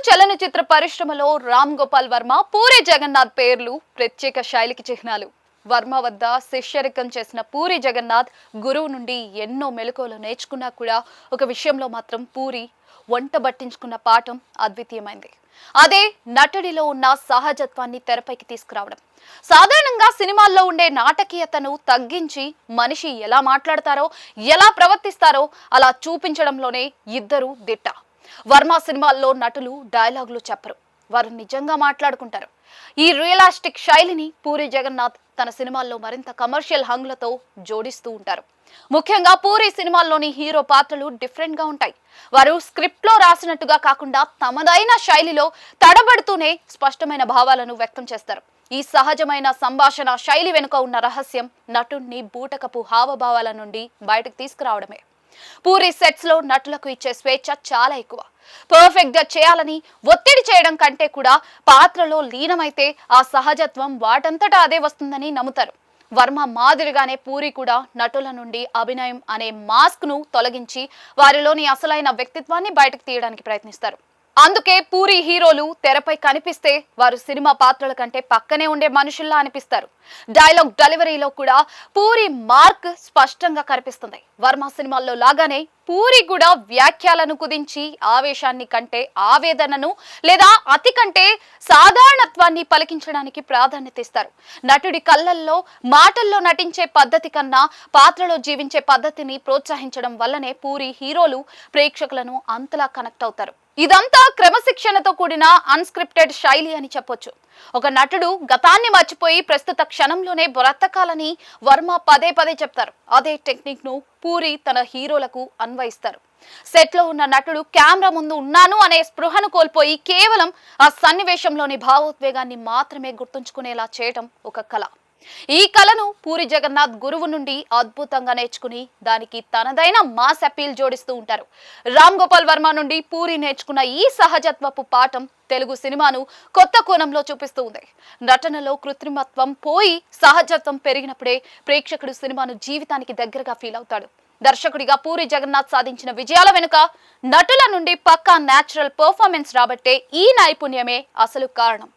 చలనచిత్ర పరిశ్రమలో రామ్ గోపాల్ వర్మ, పూరి జగన్నాథ్ పేర్లు ప్రత్యేక శైలికి చిహ్నాలు. వర్మ వద్ద శిష్యరికం చేసిన పూరి జగన్నాథ్ గురువు నుండి ఎన్నో మెళకువలు నేర్చుకున్నా కూడా ఒక విషయంలో మాత్రం పూరి వంట బట్టించుకున్న పాఠం అద్వితీయమైంది. అదే నటుడిలో ఉన్న సహజత్వాన్ని తెరపైకి తీసుకురావడం. సాధారణంగా సినిమాల్లో ఉండే నాటకీయతను తగ్గించి మనిషి ఎలా మాట్లాడతారో, ఎలా ప్రవర్తిస్తారో అలా చూపించడంలోనే ఇద్దరు దిట్ట. వర్మ సినిమాల్లో నటులు డైలాగులు చెప్పరు, వారు నిజంగా మాట్లాడుకుంటారు. ఈ రియలిస్టిక్ శైలిని పూరి జగన్నాథ్ తన సినిమాల్లో మరింత కమర్షియల్ హంగులతో జోడిస్తూ ఉంటారు. ముఖ్యంగా పూరి సినిమాల్లోని హీరో పాత్రలు డిఫరెంట్ గా ఉంటాయి. వారు స్క్రిప్ట్ లో రాసినట్టుగా కాకుండా తమదైన శైలిలో తడబడుతూనే స్పష్టమైన భావాలను వ్యక్తం చేస్తారు. ఈ సహజమైన సంభాషణ శైలి వెనుక ఉన్న రహస్యం నటుడిని బూటకపు హావభావాల నుండి బయటకు తీసుకురావడమే. పూరి సెట్స్ లో నటులకు ఇచ్చే స్వేచ్ఛ చాలా ఎక్కువ. పర్ఫెక్ట్ గా చేయాలని ఒత్తిడి చేయడం కంటే కూడా పాత్రలో లీనమైతే ఆ సహజత్వం వాటంతటా అదే వస్తుందని నమ్ముతారు. వర్మ మాదిరిగానే పూరి కూడా నటుల నుండి అభినయం అనే మాస్క్ ను తొలగించి వారిలోని అసలైన వ్యక్తిత్వాన్ని బయటకు తీయడానికి ప్రయత్నిస్తారు. అందుకే పూరి హీరోలు తెరపై కనిపిస్తే వారు సినిమా పాత్రల కంటే పక్కనే ఉండే మనుషుల్లా అనిపిస్తారు. డైలాగ్ డెలివరీలో కూడా పూరి మార్క్ స్పష్టంగా కనిపిస్తుంది. వర్మ సినిమాల్లో లాగానే పూరి కూడా వ్యాఖ్యలను కుదించి ఆవేశాన్ని కంటే ఆవేదనను లేదా అతి కంటే సాధారణత్వాన్ని పలికించడానికి ప్రాధాన్యత ఇస్తారు. నటుడి కళ్ళల్లో మాటల్లో నటించే పద్ధతి కన్నా పాత్రలో జీవించే పద్ధతిని ప్రోత్సహించడం వల్లనే పూరి హీరోలు ప్రేక్షకులను అంతలా కనెక్ట్ అవుతారు. ఇదంతా క్రమశిక్షణతో కూడిన అన్స్క్రిప్టెడ్ శైలి అని చెప్పొచ్చు. ఒక నటుడు గతాన్ని మర్చిపోయి ప్రస్తుత క్షణంలోనే బ్రతకాలని వర్మ పదే పదే చెప్తారు. అదే టెక్నిక్ ను పూరి తన హీరోలకు అన్వయిస్తారు. సెట్ లో ఉన్న నటుడు కెమెరా ముందు ఉన్నాను అనే స్పృహను కోల్పోయి కేవలం ఆ సన్నివేశంలోని భావోద్వేగాన్ని మాత్రమే గుర్తుంచుకునేలా చేయటం ఒక కళ. ఈ కళను పూరి జగన్నాథ్ గురువు నుండి అద్భుతంగా నేర్చుకుని దానికి తనదైన మాస్ అపీల్ జోడిస్తూ ఉంటారు. రామ్ గోపాల్ వర్మ నుండి పూరి నేర్చుకున్న ఈ సహజత్వపు పాఠం తెలుగు సినిమాను కొత్త కోణంలో చూపిస్తూ ఉంది. నటనలో కృత్రిమత్వం పోయి సహజత్వం పెరిగినప్పుడే ప్రేక్షకుడు సినిమాను జీవితానికి దగ్గరగా ఫీల్ అవుతాడు. దర్శకుడిగా పూరి జగన్నాథ్ సాధించిన విజయాల వెనుక నటుల నుండి పక్కా న్యాచురల్ పర్ఫార్మెన్స్ రాబట్టే ఈ నైపుణ్యమే అసలు కారణం.